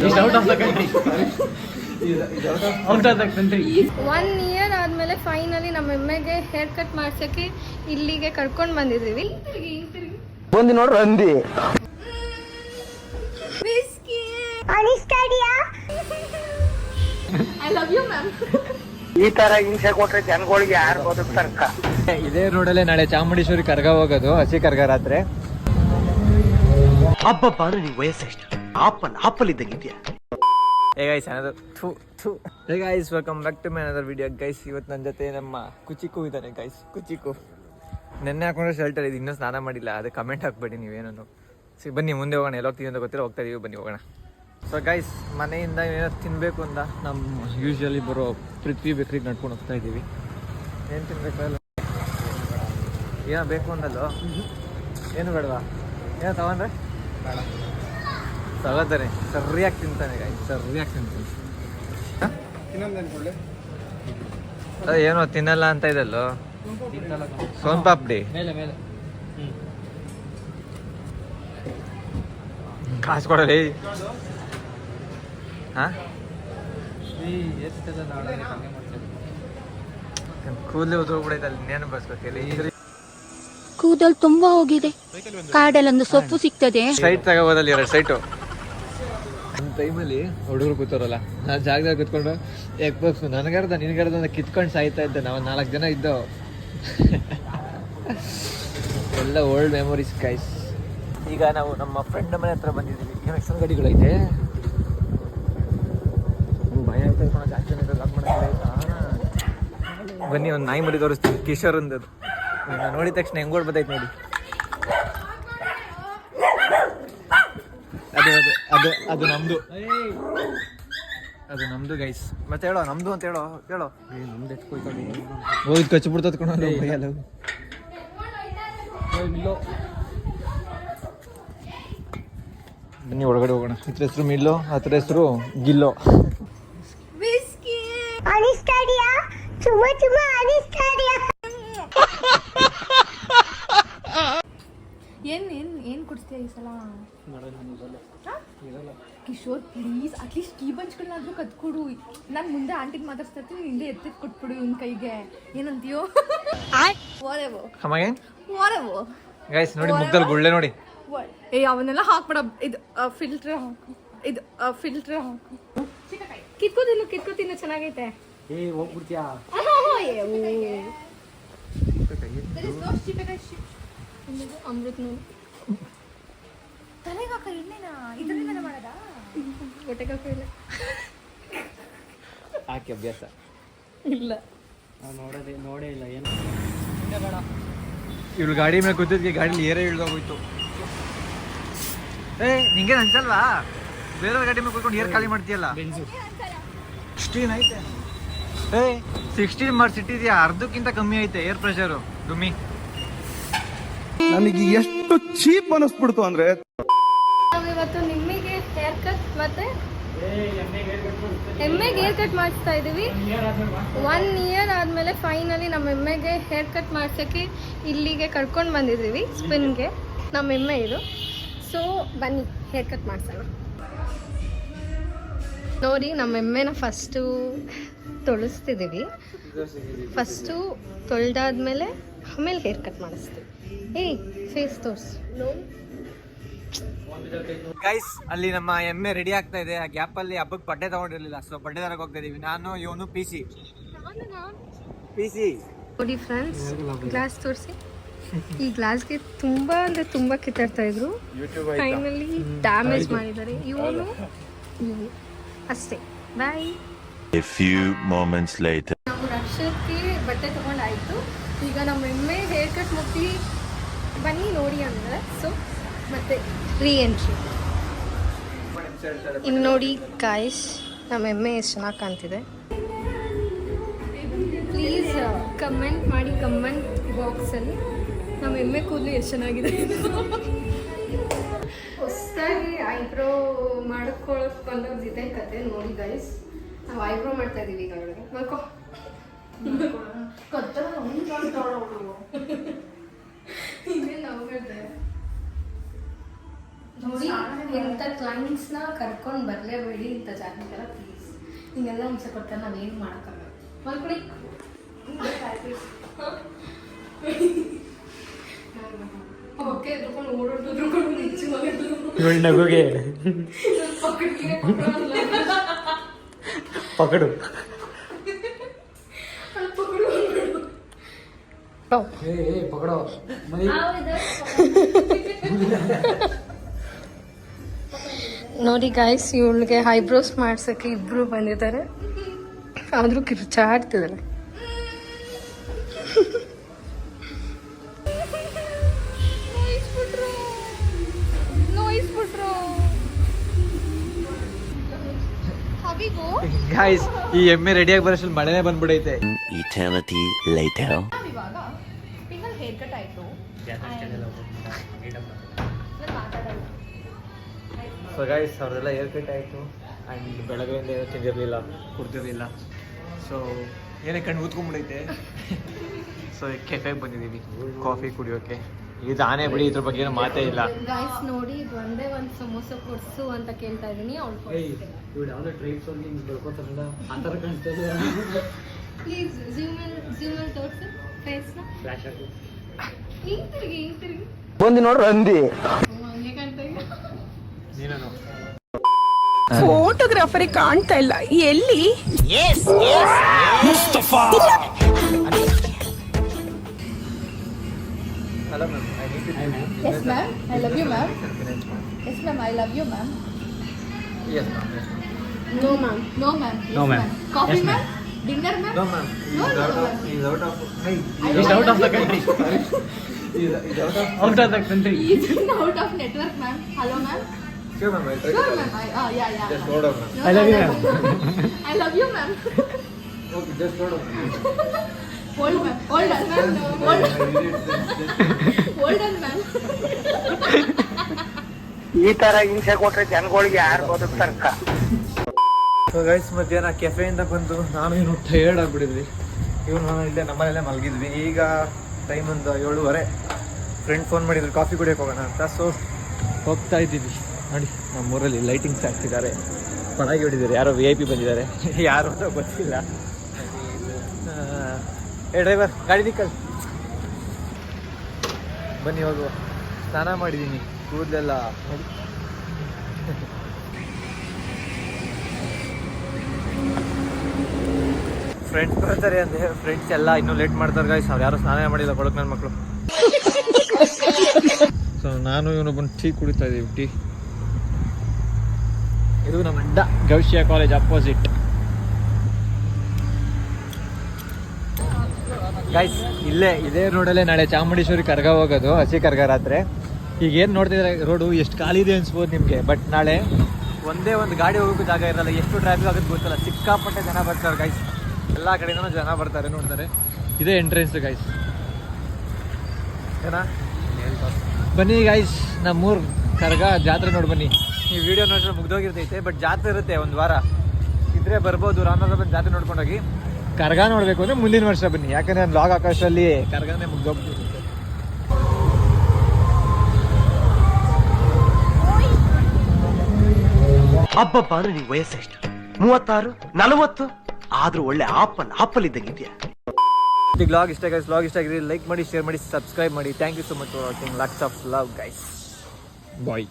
1 year ಆದ್ಮೇಲೆ finally ನಮ್ಮ ಎಮ್ಮೆಗೆ hair cut ಮಾಡ್ಸಕ್ಕೆ ಇಲ್ಲಿಗೆ ಕರ್ಕೊಂಡ್ ಬಂದಿದೀವಿ. ಬಂದು ನೋಡ್ರಿ ಅಂದಿ I love you ma'am. ಈ ತರ ಹಿಂಸೆ ಕೊಟ್ರೆ ಜನಗಳಿಗೆ ಯಾರು ಬದುಕ್ತಾರಕ್ಕ. ಇದೇ ರೋಡಲ್ಲೇ ನಾಳೆ ಚಾಮುಂಡೇಶ್ವರಿ ಕರ್ಗ ಹೋಗೋದು, ಹಸಿ ಕರ್ಗ ರಾತ್ರಿ. ಹಬ್ಬಪ್ಪ ಅಂದ್ರೆ ನೀವು ವಯಸ್ಸೆಷ್ಟು ಆಪಲ್ ಇದೆಯಾ. Hey guys hey guys welcome back to my another video guys. ಇವತ್ತು ನನ್ನ ಜೊತೆ ನಮ್ಮ ಕುಚಿಕು ಇದ್ದಾನೆ ಗೈಸ್. ಕುಚಿಕು ನೆನ್ನೆ ಹಾಕೊಂಡ್ರೆ ಶರ್ಟಲ್ಲಿ ಇದು ಇನ್ನೂ ಸ್ನಾನ ಮಾಡಿಲ್ಲ, ಅದು ಕಮೆಂಟ್ ಹಾಕ್ಬೇಡಿ ನೀವೇನೋ. ಬನ್ನಿ ಮುಂದೆ ಹೋಗೋಣ, ಎಲ್ಲ ಹೋಗ್ತೀವಿ ಅಂತ ಗೊತ್ತಿಲ್ಲ, ಹೋಗ್ತಾ ಇದೀವಿ, ಬನ್ನಿ ಹೋಗೋಣ. ಸೊ ಗೈಸ್ ಮನೆಯಿಂದ ಏನಾದ್ರು ತಿನ್ನಬೇಕು ಅಂತ ನಮ್ಮ ಯೂಶ್ವಲಿ ಬರೋ ಪೃಥ್ವಿ ಬೇಕ್ರಿಗೆ ನಡ್ಕೊಂಡು ಹೋಗ್ತಾ ಇದ್ದೀವಿ. ಏನು ತಿನ್ಬೇಕಲ್ಲ, ಏನೋ ಬೇಕು ಅಂದಲ್ಲೋ, ಏನು ಬೇಡವಾ, ಏನೋ ತಗೊಂಡ್ರೆ ತಗೋತಾನೆ. ಸರಿಯಾಗಿ ತಿಂತಾನೆ ಗಾಯ್ಸ್, ಸರಿಯಾಗಿ ತಿಂತಾನೆ. ಏನೋ ತಿನ್ನಲ್ಲ ಅಂತ ಇದಲ್ಲೋ, ಸೋನ್ ಪಾಪ್ಡಿ ಕಾಸು ಕೊಡಲಿ. ಕೂದಲು ಉದ್ರೋಗ್ಬಿಡೈತಲ್ಲ, ಇನ್ನೇನು ಬರ್ಸ್ಬೇಕಿಲ್ಲ. ಕೂದಲು ತುಂಬಾ ಹೋಗಿದೆ, ಕಾಡಲ್ಲೊಂದು ಸೊಪ್ಪು ಸಿಗ್ತದೆ, ಸೈಟ್ ತಗೋಬೋದಲ್ಲಿ 2 ಸೈಟು. ಒಂದು ಟೈಮಲ್ಲಿ ಹುಡುಗರು ಕೂತಾರಲ್ಲ, ನಾನು ಜಾಗದಾಗ ಕೂತ್ಕೊಂಡು ಎಗ್ ಬಾಕ್ಸ್ ನನಗರ್ಧ ನಿನಗರ್ಧ ಅಂತ ಕಿತ್ಕೊಂಡು ಸಾಯ್ತಾ ಇದ್ದೆ. ನಾವು 4 ಜನ ಇದ್ದೋ. ಎಲ್ಲ ಓಲ್ಡ್ ಮೆಮೊರೀಸ್ ಗೈಸ್. ಈಗ ನಾವು ನಮ್ಮ ಫ್ರೆಂಡ್ ಮನೆ ಹತ್ರ ಬಂದಿದ್ದೀವಿ. ಏನು ಎಕ್ಸ್ಟ್ರಾ ಗಾಡಿಗಳೈತೆ, ಭಯ ಆಯ್ತಾ ಜಾಸ್ತಿ ಲಾಕ್ ಮಾಡೋಕ್ಕೆ. ಬನ್ನಿ ಒಂದು ನಾಯಿ ಮರಿ ತೋರಿಸ್ತೀವಿ, ಕಿಶೋರ್ ಅಂದದು. ನೋಡಿದ ತಕ್ಷಣ ಹೆಂಗ್ ಓಡ್ಬತ್ತೈತೆ ನೋಡಿ. ಅದು ಅದು ಅದು ನಮ್ದು, ಅದು ನಮ್ದು ಗೈಸ್. ಮತ್ತೆ ಹೇಳೋ ನಮ್ದು ಅಂತ ಹೇಳೋ ನಮ್ದು ಎತ್ಕೊಳ್ತಾರೆ. ಹೋಗಿ ಕಚ್ಚಿ ಬಿಡ್ತದ ಕಣ ಭಯಲ್ಲ. ಬನ್ನಿ ಒಳಗಡೆ ಹೋಗೋಣ. ಇದ್ರ ಹೆಸರು ಮಿಲ್ಲೋ, ಅದ್ರ ಹೆಸರು ಗಿಲ್ಲೋ. ಏನ್ ಕುಡಿಸ್ತೀಯ ಈ ಸಲ? ಕಿಶೋರ್ ಪ್ಲೀಸ್ ಅಟ್ಲೀಸ್ಟ್ ಕೀ ಬಂಚ್ಗಳನ್ನಾದ್ರೂ ಕತ್ಕೊಡು. ನಾನು ಮುಂದೆ ಆಂಟಿಗೆ ಮಾತಾಡ್ತಾ ಇರ್ತೀನಿ, ಹಿಂದೆ ಎತ್ತಿದ್ ಕೊಟ್ಬಿಡು ಇವನ್ ಕೈಗೆ. ಏನಂತೀಯೋ? ಗೈಸ್ ನೋಡಿ ಮುಗ್ದಲ್ಲಿ ಗುಳ್ಳೆ ನೋಡಿ. ಅವನ್ನೆಲ್ಲ ಹಾಕ್ಬೇಡ. ಇದು ಫಿಲ್ಟರ್ ಹಾಕು, ಇದು ಫಿಲ್ಟರ್ ಹಾಕು. ಕಿತ್ಕೋತಿನ್ನು ಚೆನ್ನಾಗೈತೆ. ಹೋಗ್ಬಿಡ್ತೀಯಾ? ಅಮೃತ್ ನೋಡಿ ತಲೆಗಾಕ ಎಣ್ಣೆನ ಇದರಿಂದ ಮಾಡದ ಹೊಟ್ಟೆಗಾಕ ಇಲ್ಲ ಹಾಕಿ ಅಭ್ಯಾಸ ಇಲ್ಲ. ನೋಡೇ ಇಲ್ಲ ಏನು. ಇವಳು ಗಾಡಿ ಮೇಲೆ ಕೂತಿದ್ಗೆ ಗಾಡಿಲಿ ಏರೇ ಇಳ್ದೋಗೋಯ್ತು. ನಿಂಗೆ ಅನ್ಸಲ್ವಾ ಬೇರೆಯವ್ರ ಗಾಡಿ ಮೇಲೆ ಕೂತ್ಕೊಂಡು ಏರ್ ಖಾಲಿ ಮಾಡ್ತೀಯಲ್ಲ? 16 ಐತೆ. 16 ಮಾಡಿಸಿಟ್ಟಿದ್ಯಾ, ಅರ್ಧಕ್ಕಿಂತ ಕಮ್ಮಿ ಐತೆ ಏರ್ ಪ್ರೆಷರು. ಡುಮ್ಮಿ ನನಗೆ ಎಷ್ಟು ಚೀಪ್ ಅನಿಸ್ಬಿಡ್ತು ಅಂದ್ರೆ, ಇವತ್ತು ನಿಮ್ಮಿಗೆ ಹೇರ್ ಕಟ್ ಮತ್ತೆ ಎಮ್ಮೆಗೆ ಹೇರ್ ಕಟ್ ಮಾಡಿಸ್ತಾ ಇದೀವಿ. 1 year ಆದ್ಮೇಲೆ ಫೈನಲಿ ನಮ್ಮ ಎಮ್ಮೆಗೆ ಹೇರ್ ಕಟ್ ಮಾಡ್ಸಕ್ಕೆ ಇಲ್ಲಿಗೆ ಕರ್ಕೊಂಡು ಬಂದಿದ್ದೀವಿ, ಸ್ಪಿನ್ಗೆ. ನಮ್ಮ ಎಮ್ಮೆ ಇದು. ಸೊ ಬನ್ನಿ ಹೇರ್ ಕಟ್ ಮಾಡ್ಸೋಣ. ನೋಡಿ ನಮ್ಮ ಎಮ್ಮೆನ ಫಸ್ಟು ತೊಳಸ್ತಿದ್ದೀವಿ. ಫಸ್ಟು ತೊಳೆದಾದ್ಮೇಲೆ ಆಮೇಲೆ ಹೇರ್ ಕಟ್ ಮಾಡಿಸ್ತೀವಿ. ಫೇಸ್ ತೋರ್ಸು ಗೈಸ್. ಅಲ್ಲಿ ನಮ್ಮ ಎಮ್ಮೆ ರೆಡಿ ಆಗ್ತಾ ಇದೆ. ಆ ಗ್ಯಾಪ್ ಅಲ್ಲಿ ಹಬ್ಬಕ್ಕೆ ಬಟ್ಟೆ ತಗೊಂಡಿರ್ಲಿಲ್ಲ, ಸೊ ಬಟ್ಟೆ ತರಕ್ಕೆ ಹೋಗ್ತಾ ಇದೀವಿ. ನಾನು ಇವನು ಪಿ ಸಿ ನೋಡಿ ಫ್ರೆಂಡ್ಸ್, ಗ್ಲಾಸ್ ತೋರಿಸಿ. ಈ ಗ್ಲಾಸ್ಗೆ ತುಂಬಾ ಅಂದ್ರೆ ತುಂಬಾ ಕಿತ್ತಾಡ್ತಾ ಇದ್ರು, ಫೈನಲಿ ಡ್ಯಾಮೇಜ್ ಮಾಡಿದ್ದಾರೆ. ಇವನು ಅಷ್ಟೇ. ಬಾಯ್. A few moments later. ನಾವು ರಕ್ಷಕ್ಕೆ ಬಟ್ಟೆ ತಗೊಂಡಾಯ್ತು. ಈಗ ನಮ್ಮ ಎಮ್ಮೆ ಹೇರ್ ಕಟ್ ಮುಟ್ಟಿ ಬನ್ನಿ ನೋಡಿ ಅಂದ್ರೆ, ಸೊ ಮತ್ತೆ ರೀಎಂಟ್ರಿ. ಇನ್ನು ನೋಡಿ ಗಾಯ್ಸ್, ನಮ್ಮ ಎಮ್ಮೆ ಎಷ್ಟು ಚೆನ್ನಾಗಿ ಕಾಣ್ತಿದೆ. ಪ್ಲೀಸ್ ಕಮೆಂಟ್ ಮಾಡಿ ಕಮೆಂಟ್ ಬಾಕ್ಸಲ್ಲಿ ನಮ್ಮ ಎಮ್ಮೆ ಕೂದಲು ಎಷ್ಟು ಚೆನ್ನಾಗಿದೆ. ಹೊಸದಾಗಿ ಐಬ್ರೋ ಮಾಡ್ಕೊಳಕ್ ಬಂದವ್ರದ್ದು ಇದೆ ಕತೆ. ನೋಡಿ ಗೈಸ್, ನಾವು ಐಬ್ರೋ ಮಾಡ್ತಾ ಇದೀವಿ ಈಗ. ಒಳಗೆ ಮಾಡ್ಕೊ ಇನ್ನೇನು ನಾವು ನೋಡಿ ಇಂಥ ಕ್ಲೈಂಟ್ಸ್ನ ಕರ್ಕೊಂಡು ಬರಲೇಬೇಡಿ ಇಂಥ ಜಾಗಕ್ಕೆಲ್ಲ ಪ್ಲೀಸ್. ಹಿಂಗೆಲ್ಲ ಹಿಂಸೆ ಕೊಟ್ಟರೆ ನಾವೇನು ಮಾಡೋಕ್ಕಾಗಲ್ಲ. ಮಲ್ಕೊಡಿ ಓಕೆ ಎದ್ರುಕೊಂಡು ಓಡೋಡ್ಕೊಂಡು ನಿಜವಾಗ್ಲೂ ನಗುಗೆ ಪಕಡು ನೋಡಿ ಗಾಯ್ಸ್, ಇವಳಿಗೆ ಐಬ್ರೋಸ್ ಮಾಡ್ಸೋಕ್ಕೆ ಇಬ್ರು ಬಂದಿದ್ದಾರೆ, ಆದರೂ ಕಿರ್ಚಾಡ್ತಿದ್ದಾರೆ. ಗಾಯ್ಸ್, ಈ ಎಮ್ಮೆ ರೆಡಿಯಾಗಿ ಬರೋಷ್ಟ್ರಲ್ಲಿ ಮಳೆನೇ ಬಂದ್ಬಿಡೈತೆ. Eternity later. ಇವಾಗ ಪಿಂಗಲ್ ಹೇರ್ ಕಟ್ ಆಯಿತು. ಸೊ ಗೈಸ್, ಅವ್ರದೆಲ್ಲ ಏರ್ ಕಟ್ ಆಯಿತು. ಆ್ಯಂಡ್ ಬೆಳಗ್ಗೆಯಿಂದ ಏನೂ ತಿಂದಿರಲಿಲ್ಲ, ಕುಡ್ದಿರಲಿಲ್ಲ. ಸೊ ಏನೇ ಕಣ್ಣು ಊದ್ಕೊಂಡ್ಬಿಡೈತೆ. ಸೊ ಕೆಫೆಗೆ ಬಂದಿದ್ದೀವಿ ಕಾಫಿ ಕುಡಿಯೋಕ್ಕೆ. ಇದು ಆನೆ ಬಿಡಿ, ಇದ್ರ ಬಗ್ಗೆ ಏನೋ ಮಾತೇ ಇಲ್ಲ. ಗಾಯ್ಸ್ ನೋಡಿ, ಇದು ಒಂದೇ ಒಂದು ಸಮೋಸ ಕೊಡ್ಸು ಅಂತ ಕೇಳ್ತಾ ಇದ್ದೀನಿ. ಅವ್ಳು ಪ್ಲೀಸ್ ಝೂಮಲ್ಲಿ ತೋರಿಸು ಫೇಸ್ನ. ಹಿಂಗೆ ತಿರುಗಿ ಬಂದು ನೋಡ್ರಿ ಅಂದಿ ಹಂಗೆ ಕಾಣ್ತಾ ಇಲ್ಲ. ನೀನು ಫೋಟೋಗ್ರಾಫರಿಗೆ ಕಾಣ್ತಾ ಇಲ್ಲ ಎಲ್ಲಿ. Hello ma'am, I need to Yes ma'am, I love you ma'am. Yes ma'am, I love you ma'am. Yes ma'am. No ma'am. No ma'am. Yes, No, ma'am. Coffee Yes, ma'am. Dinner ma'am. No ma'am. No, He's no, out no. of. He's out of. Hey, I he's don't out of the like country. He's out of the country. He's in out of network ma'am. Hello ma'am. Sure ma'am, I'll try Sure to ma'am. call. Yeah yeah. Just ma'am. hold on ma'am. No, I love you ma'am. I love you ma'am. Okay, just hold on. Hold ma'am. Hold on ma'am. Hold on ma'am. ಈ ತರ ಹಿಂಸೆ ಕೊಟ್ರೆ ಜನಗಳಿಗೆ ಯಾರು ಬದುಕ್ತಾರಕ್ಕ? So guys, ಮಧ್ಯಾಹ್ನ ಕೆಫೆಯಿಂದ ಬಂದು ನಾನು ಏನು ಟಯರ್ಡ್ ಆಗಿಬಿಟ್ಟಿದ್ವಿ. ಇವ್ರು ನಾನು ಇಲ್ಲೇ ನಮ್ಮನೆಯಲ್ಲೇ ಮಲಗಿದ್ವಿ. ಈಗ ಟೈಮ್ ಒಂದು 7:30. ಫ್ರೆಂಡ್ ಫೋನ್ ಮಾಡಿದ್ರು ಕಾಫಿ ಕುಡಿಯೋಕೆ ಹೋಗೋಣ ಅಂತ. ಸೊ ಹೋಗ್ತಾ ಇದ್ದೀವಿ. ನೋಡಿ, ನಮ್ಮೂರಲ್ಲಿ ಲೈಟಿಂಗ್ಸ್ ಹಾಕ್ತಿದ್ದಾರೆ, ಪಟಾಕಿ ಹೊಡಿದ್ದಾರೆ. ಯಾರೋ VIP ಬಂದಿದ್ದಾರೆ, ಯಾರು ಅಂತ ಗೊತ್ತಿಲ್ಲ. ಏ ಡ್ರೈವರ್, ಗಾಡಿ ನಿಕ್ಕಲ್. ಬನ್ನಿ ಹೋಗುವ. ಸ್ನಾನ ಮಾಡಿದ್ದೀನಿ, ಕೂದಲೆಲ್ಲ ನೋಡಿ. ಫ್ರೆಂಡ್ಸ್ ಬರ್ತಾರೆ ಅಂದರೆ ಫ್ರೆಂಡ್ಸ್ ಎಲ್ಲ ಇನ್ನೂ ಲೇಟ್ ಮಾಡ್ತಾರೆ ಗಾಯ್ಸ್. ಅವ್ರು ಯಾರು ಸ್ನಾನ ಮಾಡಿಲ್ಲ, ಕೊಡಕ್ ನನ್ನ ಮಕ್ಕಳು. ಸೊ ನಾನು ಇವನು ಬಂದು ಟೀ ಕುಡಿತಾ ಇದ್ದೀವಿ. ಟೀ ಇದು ನಮ್ಮ ಅಡ್ಡ, ಗೌಶಿಯಾ ಕಾಲೇಜ್ ಅಪೋಸಿಟ್. ಗೈಸ್, ಇದೇ ರೋಡಲ್ಲೇ ನಾಳೆ ಚಾಮುಂಡೇಶ್ವರಿ ಕರ್ಗ ಹೋಗೋದು, ಹಸಿ ಕರ್ಗ ರಾತ್ರಿ. ಈಗ ಏನು ನೋಡ್ತಿದ್ರೆ ರೋಡು ಎಷ್ಟು ಖಾಲಿ ಇದೆ ಅನ್ಸ್ಬೋದು ನಿಮಗೆ. ಬಟ್ ನಾಳೆ ಒಂದೇ ಒಂದು ಗಾಡಿ ಹೋಗೋಕ್ಕೂ ಜಾಗ ಇರಲ್ಲ. ಎಷ್ಟು ಟ್ರಾಫಿಕ್ ಆಗುತ್ತೆ ಗೊತ್ತಲ್ಲ. ಸಿಕ್ಕಾಪಟ್ಟೆ ಜನ ಬರ್ತಾರೆ ಗೈಸ್, ಎಲ್ಲ ಕಡೆಯಿಂದನೂ ಜನ ಬರ್ತಾರೆ. ನೋಡ್ತಾರೆ, ಇದೇ ಎಂಟ್ರೆನ್ಸ್ ಗೈಸ್. ಏನಾ ಬನ್ನಿ ಗೈಸ್, ನಮ್ಮೂರು ಕರ್ಗ ಜಾತ್ರೆ ನೋಡಿ ಬನ್ನಿ. ಈ ವಿಡಿಯೋ ನೋಡಿದ್ರೆ ಮುಗ್ದೋಗಿರ್ತೈತೆ, ಬಟ್ ಜಾತ್ರೆ ಇರುತ್ತೆ ಒಂದು ವಾರ ಇದ್ರೆ ಬರ್ಬೋದು. ರಾಮನಗರ ಬಂದು ಜಾತ್ರೆ ನೋಡ್ಕೊಂಡೋಗಿ. ಕರ್ಗ ನೋಡಬೇಕು ಅಂದರೆ ಮುಂದಿನ ವರ್ಷ ಬನ್ನಿ, ಯಾಕಂದರೆ ನಾನು ಲಾಗ್ ಆಕಾಶದಲ್ಲಿ ಕರ್ಗನೇ ಮುಗ್ದೋಗ್ಬಿಟ್ಟಿರುತ್ತೆ. ಹಬ್ಬಬ್ಬ ಅಂದ್ರೆ ನಿಂಗೆ ವಯಸ್ಸೆಷ್ಟು? 36, 40? ಆದ್ರೂ ಒಳ್ಳೆ ಆಪಲ್ ಇದ್ದಂಗಿದ್ಯಾ. ಈ ವ್ಲಾಗ್ ಇಷ್ಟ ಗೈಸ್. ವ್ಲಾಗ್ ಇಷ್ಟ ಆಗಿದ್ರೆ ಲೈಕ್ ಮಾಡಿ, ಶೇರ್ ಮಾಡಿ, ಸಬ್ಸ್ಕ್ರೈಬ್ ಮಾಡಿ. Thank you so much for watching. Lots of love guys. Bye.